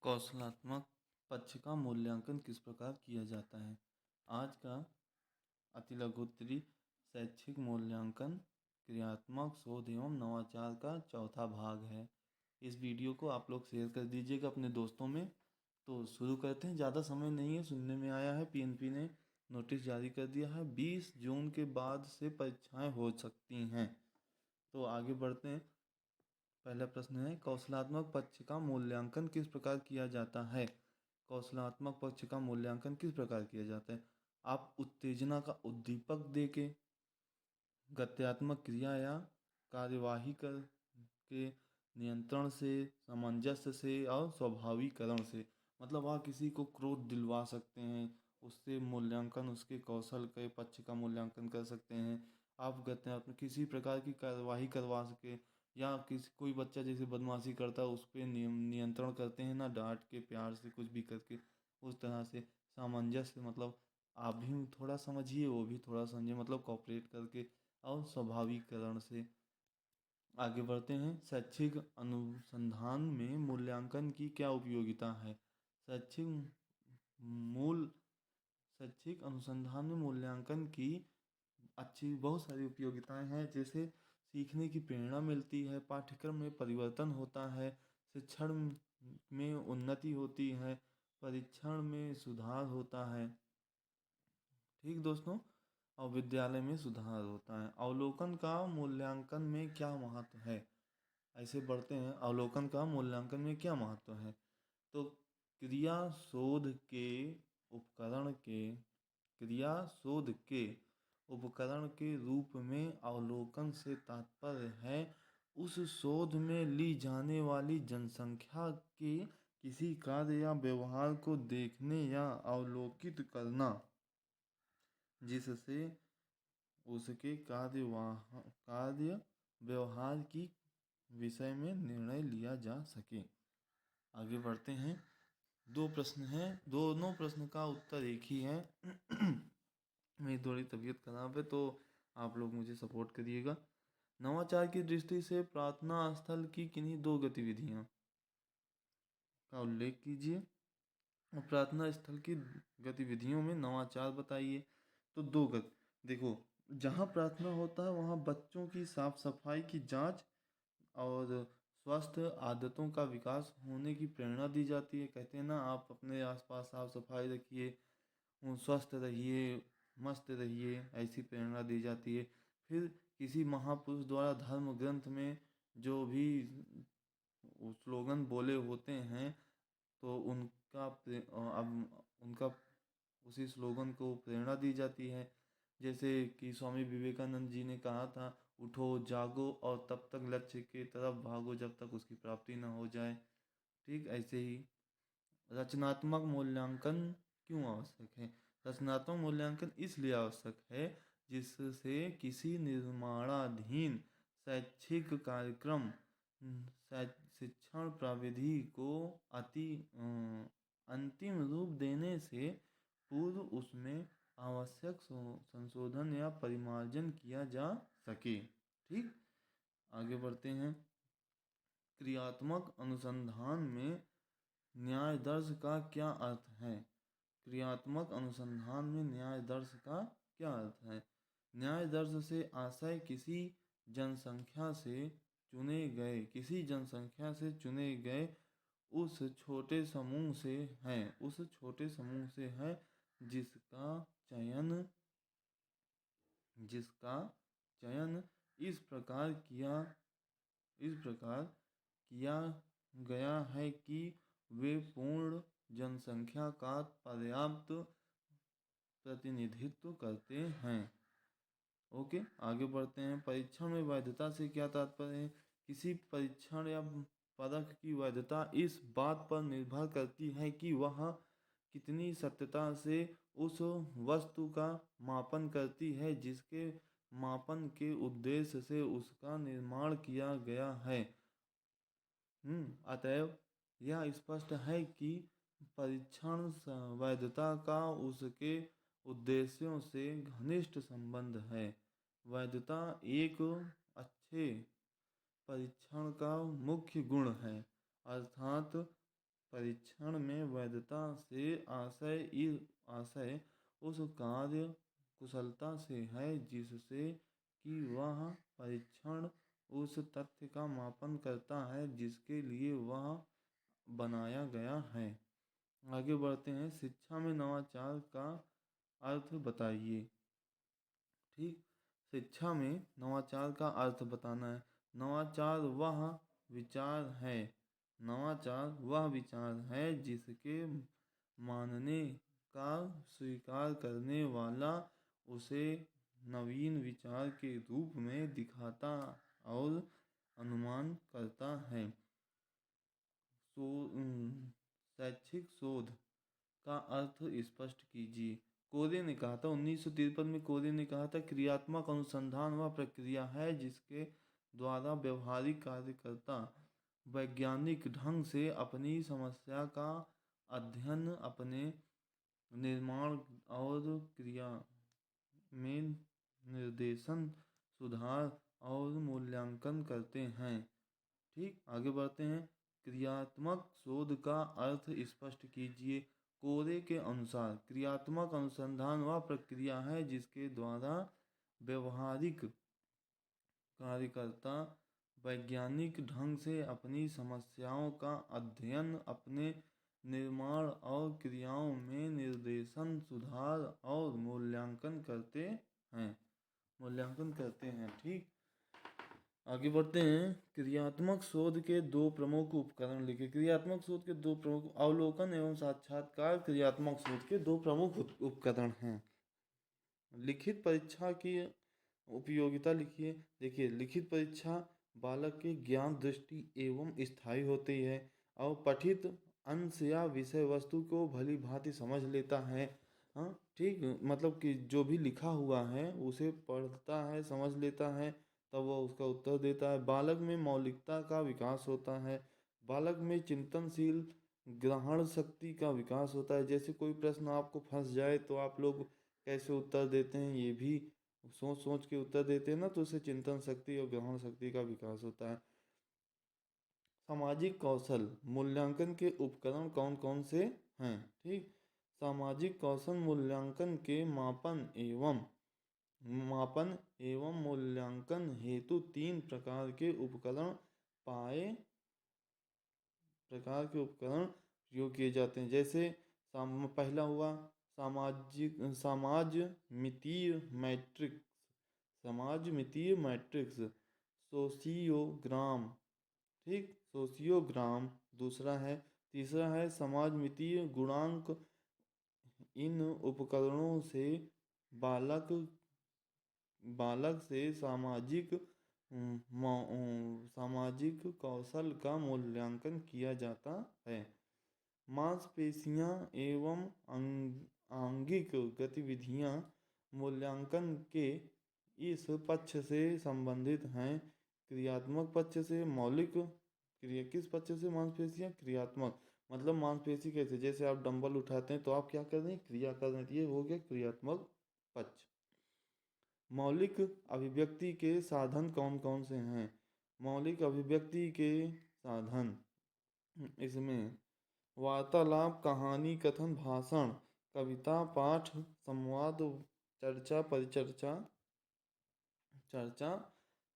कौशलात्मक पक्ष का मूल्यांकन किस प्रकार किया जाता है। आज का अति लघुत्तरी शैक्षिक मूल्यांकन क्रियात्मक शोध एवं नवाचार का चौथा भाग है। इस वीडियो को आप लोग शेयर कर दीजिएगा अपने दोस्तों में। तो शुरू करते हैं, ज़्यादा समय नहीं है। सुनने में आया है पीएनपी ने नोटिस जारी कर दिया है, 20 जून के बाद से परीक्षाएं हो सकती हैं। तो आगे बढ़ते हैं। पहला प्रश्न है, कौशलात्मक पक्ष का मूल्यांकन किस प्रकार किया जाता है। कौशलात्मक पक्ष का मूल्यांकन किस प्रकार किया जाता है। आप उत्तेजना का उद्दीपक देके गत्यात्मक क्रिया या कार्यवाही कर के नियंत्रण से, सामंजस्य से और स्वाभाविकरण से, मतलब आप किसी को क्रोध दिलवा सकते हैं, उससे मूल्यांकन, उसके कौशल के पक्ष का मूल्यांकन कर सकते हैं। आप गत्यात्मक किसी प्रकार की कार्यवाही करवा सके, या किसी कोई बच्चा जैसे बदमाशी करता है उस पर नियंत्रण करते हैं ना, डांट के प्यार से कुछ भी करके, उस तरह से। सामंजस्य मतलब आप भी थोड़ा समझिए, वो भी थोड़ा समझिए, मतलब कॉपरेट करके और स्वाभाविकरण से। आगे बढ़ते हैं। शैक्षिक अनुसंधान में मूल्यांकन की क्या उपयोगिता है। मूल शैक्षिक अनुसंधान में मूल्यांकन की बहुत सारी उपयोगिताएं हैं। जैसे सीखने की प्रेरणा मिलती है, पाठ्यक्रम में परिवर्तन होता है, शिक्षण में उन्नति होती है, परीक्षण में सुधार होता है। ठीक दोस्तों, और विद्यालय में सुधार होता है। अवलोकन का मूल्यांकन में क्या महत्व है। ऐसे बढ़ते हैं, अवलोकन का मूल्यांकन में क्या महत्व है। तो क्रिया शोध के उपकरण के क्रिया शोध के उपकरण के रूप में अवलोकन से तात्पर्य है उस शोध में ली जाने वाली जनसंख्या के किसी कार्य या व्यवहार को देखने या अवलोकित करना, जिससे उसके कार्य व्यवहार की विषय में निर्णय लिया जा सके। आगे बढ़ते हैं। दो प्रश्न हैं, दोनों प्रश्न का उत्तर एक ही है। मेरी थोड़ी तबीयत खराब है तो आप लोग मुझे सपोर्ट करिएगा। नवाचार की दृष्टि से प्रार्थना स्थल की किन्हीं दो गतिविधियां का उल्लेख कीजिए। प्रार्थना स्थल की गतिविधियों में नवाचार बताइए। तो देखो, जहाँ प्रार्थना होता है वहाँ बच्चों की साफ सफाई की जांच और स्वस्थ आदतों का विकास होने की प्रेरणा दी जाती है। कहते हैं ना, आप अपने आसपास साफ सफाई रखिए, स्वस्थ रहिए, मस्त रहिए, ऐसी प्रेरणा दी जाती है। फिर किसी महापुरुष द्वारा धर्म ग्रंथ में जो भी स्लोगन बोले होते हैं, तो उनका उसी स्लोगन को प्रेरणा दी जाती है। जैसे कि स्वामी विवेकानंद जी ने कहा था, उठो जागो और तब तक लक्ष्य की तरफ भागो जब तक उसकी प्राप्ति न हो जाए। ठीक ऐसे ही रचनात्मक मूल्यांकन क्यों आवश्यक है। रचनात्मक मूल्यांकन इसलिए आवश्यक है जिससे किसी निर्माणाधीन शैक्षिक कार्यक्रम, शिक्षण प्रविधि को अंतिम रूप देने से पूर्व उसमें आवश्यक संशोधन या परिमार्जन किया जा सके। ठीक, आगे बढ़ते हैं। क्रियात्मक अनुसंधान में न्यायदर्श का क्या अर्थ है। क्रियात्मक अनुसंधान में न्यायदर्श का क्या अर्थ है। न्यायदर्श से आशय किसी जनसंख्या से चुने गए उस छोटे समूह से है जिसका चयन इस प्रकार किया गया है कि वे पूर्ण जनसंख्या का पर्याप्त प्रतिनिधित्व करते हैं। ओके, आगे बढ़ते हैं। परीक्षण में वैधता से क्या तात्पर्य है। किसी परीक्षण या परख की वैधता इस बात पर निर्भर करती है कि वह कितनी सत्यता से उस वस्तु का मापन करती है जिसके मापन के उद्देश्य से उसका निर्माण किया गया है। अतएव यह स्पष्ट है कि परीक्षण वैधता का उसके उद्देश्यों से घनिष्ठ संबंध है। वैधता एक अच्छे परीक्षण का मुख्य गुण है, अर्थात परीक्षण में वैधता से आशय उस कार्य कुशलता से है जिससे कि वह परीक्षण उस तथ्य का मापन करता है जिसके लिए वह बनाया गया है। आगे बढ़ते हैं। शिक्षा में नवाचार का अर्थ बताइए। ठीक, शिक्षा में नवाचार का अर्थ बताना है। नवाचार वह विचार है नवाचार वह विचार है जिसके मानने का स्वीकार करने वाला उसे नवीन विचार के रूप में दिखाता और अनुमान करता है। शैक्षिक शोध का अर्थ स्पष्ट कीजिए। कोरे ने कहा था 1953 में, कोरे ने कहा था क्रियात्मक अनुसंधान वह प्रक्रिया है जिसके द्वारा व्यवहारिक कार्यकर्ता वैज्ञानिक ढंग से अपनी समस्या का अध्ययन, अपने निर्माण और क्रिया में निर्देशन, सुधार और मूल्यांकन करते हैं। ठीक, आगे बढ़ते हैं। क्रियात्मक शोध का अर्थ स्पष्ट कीजिए। कोरे के अनुसार क्रियात्मक अनुसंधान वह प्रक्रिया है जिसके द्वारा व्यवहारिक कार्यकर्ता वैज्ञानिक ढंग से अपनी समस्याओं का अध्ययन, अपने निर्माण और क्रियाओं में निर्देशन, सुधार और मूल्यांकन करते हैं। ठीक, आगे बढ़ते हैं। क्रियात्मक शोध के दो प्रमुख उपकरण लिखे। क्रियात्मक शोध के दो प्रमुख अवलोकन एवं साक्षात्कार क्रियात्मक शोध के दो प्रमुख उपकरण हैं। लिखित परीक्षा की उपयोगिता लिखिए। देखिए, लिखित परीक्षा बालक के ज्ञान, दृष्टि एवं स्थायी होती है और पठित अंश या विषय वस्तु को भली भांति समझ लेता है। हाँ, ठीक, मतलब कि जो भी लिखा हुआ है उसे पढ़ता है, समझ लेता है, तब वह उसका उत्तर देता है। बालक में मौलिकता का विकास होता है। बालक में चिंतनशील ग्रहण शक्ति का विकास होता है। जैसे कोई प्रश्न आपको फंस जाए तो आप लोग कैसे उत्तर देते हैं, ये भी सोच सोच के उत्तर देते हैं ना, तो उससे चिंतन शक्ति और ग्रहण शक्ति का विकास होता है। सामाजिक कौशल मूल्यांकन के उपकरण कौन कौन से हैं? ठीक, सामाजिक कौशल मूल्यांकन के मापन एवं मूल्यांकन हेतु तीन प्रकार के उपकरण प्रयोग किए जाते हैं। जैसे पहला हुआ समाज मितीय मैट्रिक्स सोशियोग्राम। ठीक, सोशियोग्राम दूसरा है। तीसरा है समाज मितीय गुणांक। इन उपकरणों से बालक से सामाजिक कौशल का मूल्यांकन किया जाता है। मांसपेशियां एवं आंगिक गतिविधियां मूल्यांकन के इस पक्ष से संबंधित हैं। क्रियात्मक पक्ष से मौलिक क्रिया किस पक्ष से? मांसपेशियां क्रियात्मक मतलब मांसपेशी कैसे? जैसे आप डंबल उठाते हैं तो आप क्या कर रहे हैं? क्रिया कर रहे हैं। ये हो गया क्रियात्मक पक्ष। मौलिक अभिव्यक्ति के साधन कौन कौन से हैं? मौलिक अभिव्यक्ति के साधन इसमें वार्तालाप, कहानी, कथन, भाषण, कविता, पाठ, संवाद,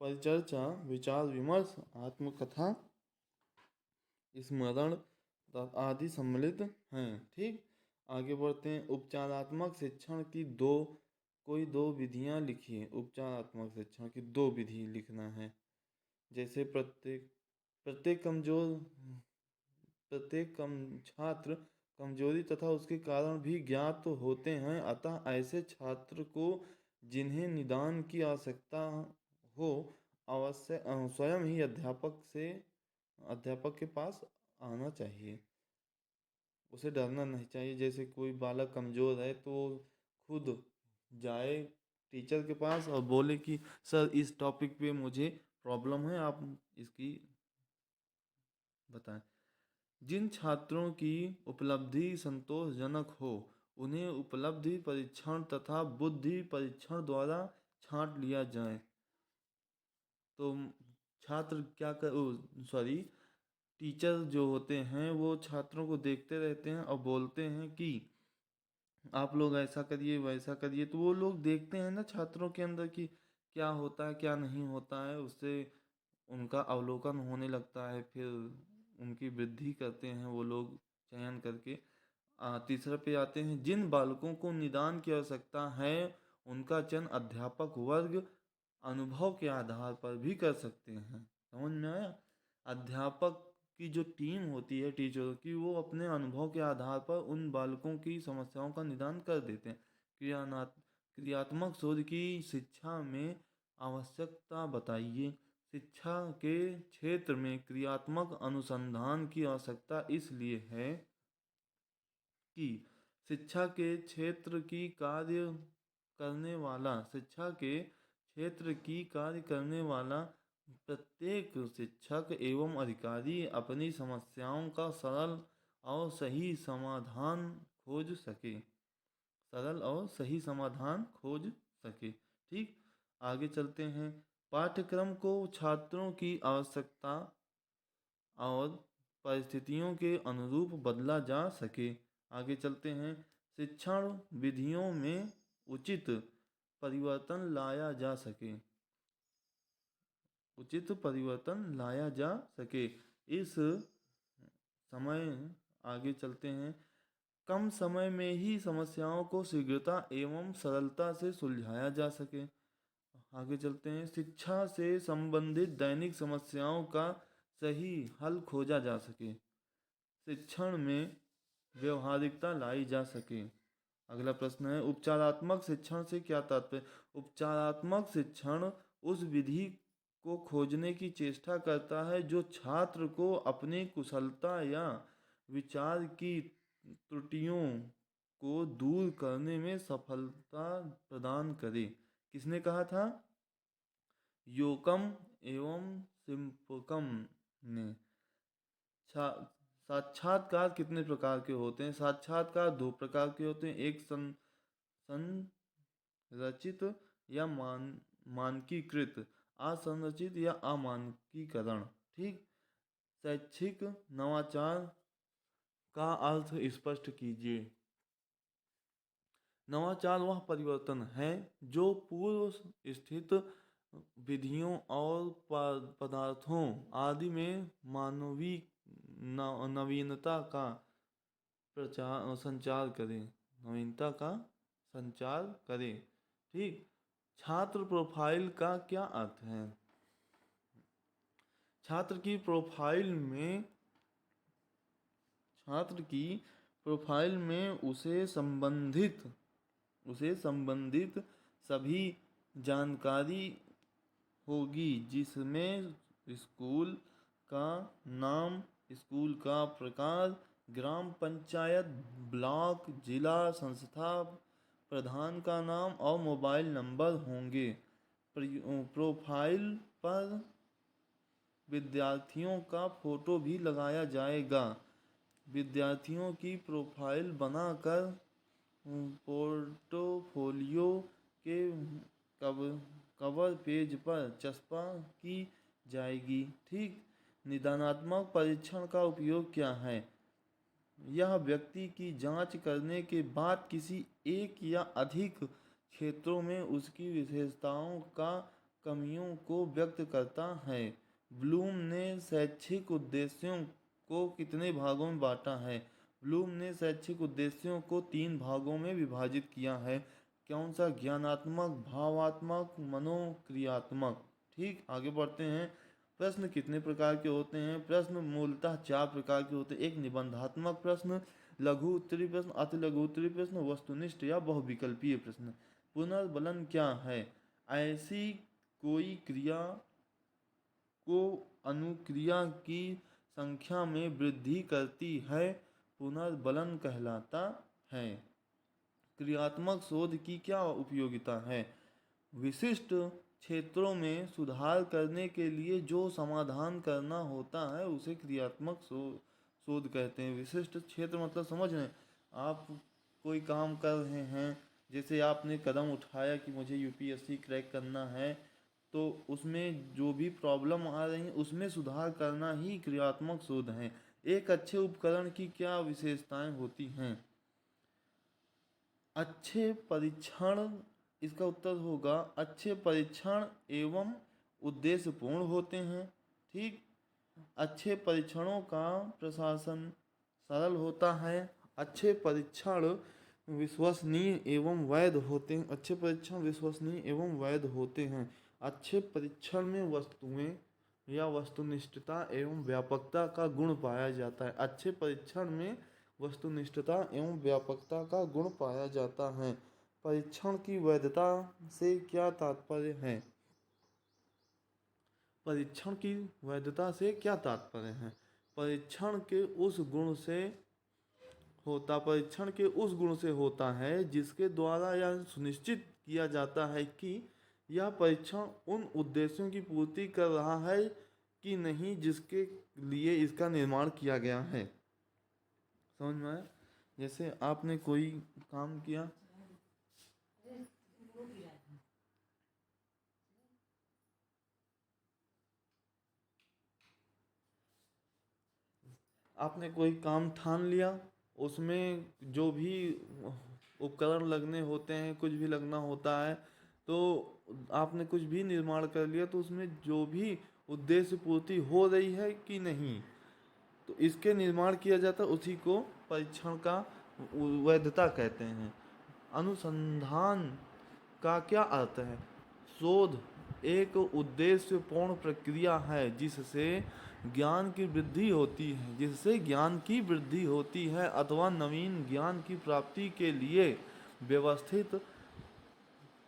परिचर्चा, विचार विमर्श, आत्मकथा, स्मरण आदि सम्मिलित हैं। ठीक, आगे बढ़ते हैं। उपचारात्मक शिक्षण की कोई दो विधियां लिखिए। उपचारात्मक शिक्षण की दो विधि लिखना है। जैसे प्रत्येक छात्र कमजोरी तथा उसके कारण भी ज्ञात होते हैं, अतः ऐसे छात्र को जिन्हें निदान की आवश्यकता हो अवश्य स्वयं ही अध्यापक के पास आना चाहिए। उसे डरना नहीं चाहिए। जैसे कोई बालक कमज़ोर है तो खुद जाए टीचर के पास और बोले कि सर इस टॉपिक पे मुझे प्रॉब्लम है, आप इसकी बताएं। जिन छात्रों की उपलब्धि संतोषजनक हो उन्हें उपलब्धि परीक्षण तथा बुद्धि परीक्षण द्वारा छांट लिया जाए। तो छात्र क्या कर टीचर जो होते हैं वो छात्रों को देखते रहते हैं और बोलते हैं कि आप लोग ऐसा करिए वैसा करिए, तो वो लोग देखते हैं ना छात्रों के अंदर कि क्या होता है क्या नहीं होता है, उससे उनका अवलोकन होने लगता है, फिर उनकी वृद्धि करते हैं वो लोग चयन करके। तीसरे पे आते हैं, जिन बालकों को निदान की आवश्यकता है उनका चयन अध्यापक वर्ग अनुभव के आधार पर भी कर सकते हैं। समझ में आया? अध्यापक की जो टीम होती है टीचरों की, वो अपने अनुभव के आधार पर उन बालकों की समस्याओं का निदान कर देते हैं। क्रियात्मक शोध की शिक्षा में आवश्यकता बताइए। शिक्षा के क्षेत्र में क्रियात्मक अनुसंधान की आवश्यकता इसलिए है कि शिक्षा के क्षेत्र की कार्य करने वाला प्रत्येक शिक्षक एवं अधिकारी अपनी समस्याओं का सरल और सही समाधान खोज सके। ठीक, आगे चलते हैं। पाठ्यक्रम को छात्रों की आवश्यकता और परिस्थितियों के अनुरूप बदला जा सके। आगे चलते हैं। शिक्षण विधियों में उचित परिवर्तन लाया जा सके। इस समय आगे चलते हैं। कम समय में ही समस्याओं को शीघ्रता एवं सरलता से सुलझाया जा सके। आगे चलते हैं। शिक्षा से संबंधित दैनिक समस्याओं का सही हल खोजा जा सके। शिक्षण में व्यवहारिकता लाई जा सके। अगला प्रश्न है, उपचारात्मक शिक्षण से क्या तात्पर्य? उपचारात्मक शिक्षण उस विधि को खोजने की चेष्टा करता है जो छात्र को अपनी कुशलता या विचार की त्रुटियों को दूर करने में सफलता प्रदान करे। किसने कहा था? योकम एवं सिम्पकम ने। साक्षात्कार कितने प्रकार के होते हैं? साक्षात्कार दो प्रकार के होते हैं। एक संरचित या मानकीकृत, असंरचित या अमानकीकरण। ठीक, शैक्षिक नवाचार का अर्थ स्पष्ट कीजिए। नवाचार वह परिवर्तन है जो पूर्व स्थित विधियों और पदार्थों आदि में मानवीय नवीनता का संचार करे। ठीक, छात्र प्रोफाइल का क्या अर्थ है? छात्र की प्रोफाइल में उसे संबंधित सभी जानकारी होगी, जिसमें स्कूल का नाम, स्कूल का प्रकार, ग्राम पंचायत, ब्लॉक, जिला, संस्था, प्रधान का नाम और मोबाइल नंबर होंगे। प्रोफाइल पर विद्यार्थियों का फोटो भी लगाया जाएगा। विद्यार्थियों की प्रोफाइल बनाकर पोर्टफोलियो के कवर पेज पर चस्पा की जाएगी। ठीक, निदानात्मक परीक्षण का उपयोग क्या है? यह व्यक्ति की जांच करने के बाद किसी एक या अधिक क्षेत्रों में उसकी विशेषताओं का कमियों को व्यक्त करता है। ब्लूम ने शैक्षिक उद्देश्यों को कितने भागों में बांटा है? ब्लूम ने शैक्षिक उद्देश्यों को 3 भागों में विभाजित किया है। कौन सा? ज्ञानात्मक, भावात्मक, मनोक्रियात्मक। ठीक, आगे बढ़ते हैं। प्रश्न कितने प्रकार के होते हैं? प्रश्न मूलतः 4 प्रकार के होते हैं। एक निबंधात्मक प्रश्न, लघु उत्तरी प्रश्न, अति लघु उत्तरी प्रश्न, वस्तुनिष्ठ या बहुविकल्पीय प्रश्न। पुनर्बलन क्या है? ऐसी कोई क्रिया को अनुक्रिया की संख्या में वृद्धि करती है, पुनर्बलन कहलाता है। क्रियात्मक शोध की क्या उपयोगिता है? विशिष्ट क्षेत्रों में सुधार करने के लिए जो समाधान करना होता है उसे क्रियात्मक शोध कहते हैं। विशिष्ट क्षेत्र मतलब समझ रहे हैं? आप कोई काम कर रहे हैं, जैसे आपने कदम उठाया कि मुझे यूपीएससी क्रैक करना है, तो उसमें जो भी प्रॉब्लम आ रही है उसमें सुधार करना ही क्रियात्मक शोध है। एक अच्छे उपकरण की क्या विशेषताएं होती हैं? अच्छे परीक्षण, इसका उत्तर होगा अच्छे परीक्षण एवं उद्देश्यपूर्ण होते हैं। ठीक, अच्छे परीक्षणों का प्रशासन सरल होता है। अच्छे परीक्षण विश्वसनीय एवं वैध होते हैं। अच्छे परीक्षण विश्वसनीय एवं वैध होते हैं। अच्छे परीक्षण में वस्तुएं या वस्तुनिष्ठता एवं व्यापकता का गुण पाया जाता है। अच्छे परीक्षण में वस्तुनिष्ठता एवं व्यापकता का गुण पाया जाता है। परीक्षण की वैधता से क्या तात्पर्य है? परीक्षण की वैधता से क्या तात्पर्य है? परीक्षण के उस गुण से होता है जिसके द्वारा यह सुनिश्चित किया जाता है कि यह परीक्षण उन उद्देश्यों की पूर्ति कर रहा है कि नहीं जिसके लिए इसका निर्माण किया गया है। समझ में आया? जैसे आपने कोई काम किया, आपने कोई काम ठान लिया, उसमें जो भी उपकरण लगने होते हैं, कुछ भी लगना होता है, तो आपने कुछ भी निर्माण कर लिया तो उसमें जो भी उद्देश्य पूर्ति हो रही है कि नहीं, तो इसके निर्माण किया जाता है, उसी को परीक्षण का वैधता कहते हैं। अनुसंधान का क्या अर्थ है? शोध एक उद्देश्यपूर्ण प्रक्रिया है जिससे ज्ञान की वृद्धि होती है अथवा नवीन ज्ञान की प्राप्ति के लिए व्यवस्थित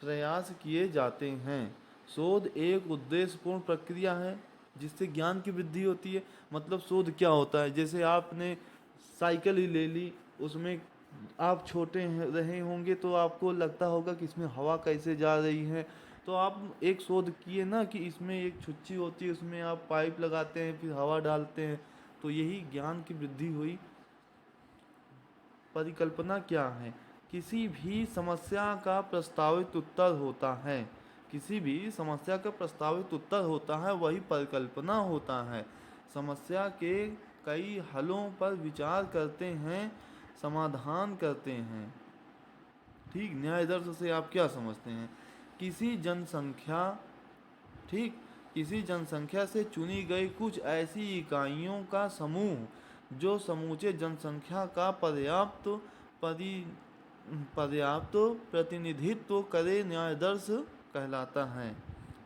प्रयास किए जाते हैं। शोध एक उद्देश्यपूर्ण प्रक्रिया है जिससे ज्ञान की वृद्धि होती है। मतलब शोध क्या होता है? जैसे आपने साइकिल ही ले ली, उसमें आप छोटे रहे होंगे तो आपको लगता होगा कि इसमें हवा कैसे जा रही है, तो आप एक शोध किए ना कि इसमें एक छुच्ची होती है, उसमें आप पाइप लगाते हैं, फिर हवा डालते हैं, तो यही ज्ञान की वृद्धि हुई। परिकल्पना क्या है? किसी भी समस्या का प्रस्तावित उत्तर होता है। किसी भी समस्या का प्रस्तावित उत्तर होता है, वही परिकल्पना होता है। समस्या के कई हलों पर विचार करते हैं, समाधान करते हैं। ठीक, न्याय दर्श से आप क्या समझते हैं? किसी जनसंख्या ठीक किसी जनसंख्या से चुनी गई कुछ ऐसी इकाइयों का समूह जो समूचे जनसंख्या का पर्याप्त प्रतिनिधित्व करे न्यायदर्श कहलाता है।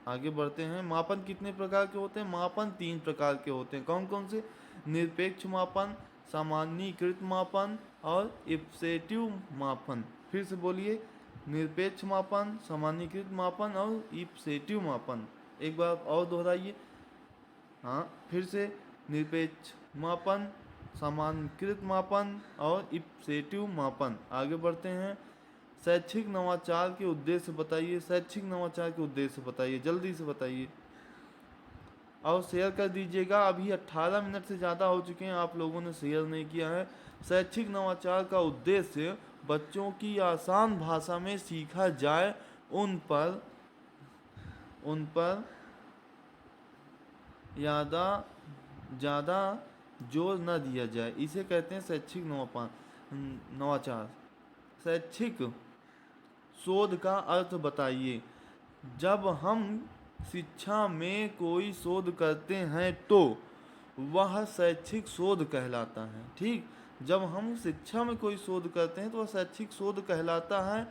आगे बढ़ते हैं। मापन कितने प्रकार के होते हैं? मापन 3 प्रकार के होते हैं। कौन कौन से? निरपेक्ष मापन, सामान्यीकृत मापन और इप्सेटिव मापन। फिर से बोलिए। निरपेक्ष मापन, सामान्यीकृत मापन और इप्सेटिव मापन। एक बार और दोहराइए। हाँ, फिर से। निरपेक्ष मापन, सामान्यीकृत मापन और इप्सेटिव मापन। आगे बढ़ते हैं। शैक्षिक नवाचार के उद्देश्य बताइए। शैक्षिक नवाचार के उद्देश्य बताइए, जल्दी से बताइए और शेयर कर दीजिएगा। अभी 18 मिनट से ज़्यादा हो चुके हैं, आप लोगों ने शेयर नहीं किया है। शैक्षिक नवाचार का उद्देश्य बच्चों की आसान भाषा में सीखा जाए, उन पर ज़्यादा जोर न दिया जाए, इसे कहते हैं शैक्षिक नवाचार। शैक्षिक शोध का अर्थ बताइए। जब हम शिक्षा में कोई शोध करते हैं तो वह शैक्षिक शोध कहलाता है। ठीक, जब हम शिक्षा में कोई शोध करते हैं तो वह शैक्षिक शोध कहलाता है।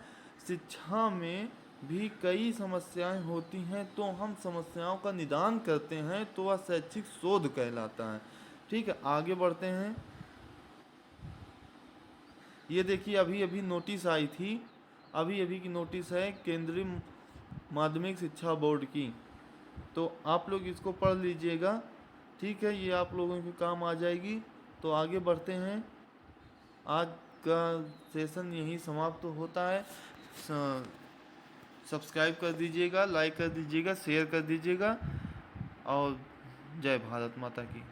शिक्षा में भी कई समस्याएं होती हैं तो हम समस्याओं का निदान करते हैं तो वह शैक्षिक शोध कहलाता है। ठीक है, आगे बढ़ते हैं। ये देखिए, अभी अभी नोटिस आई थी, अभी की नोटिस है केंद्रीय माध्यमिक शिक्षा बोर्ड की, तो आप लोग इसको पढ़ लीजिएगा। ठीक है, ये आप लोगों के काम आ जाएगी। तो आगे बढ़ते हैं। आज का सेशन यहीं समाप्त होता है। सब्सक्राइब कर दीजिएगा, लाइक कर दीजिएगा, शेयर कर दीजिएगा और जय भारत माता की।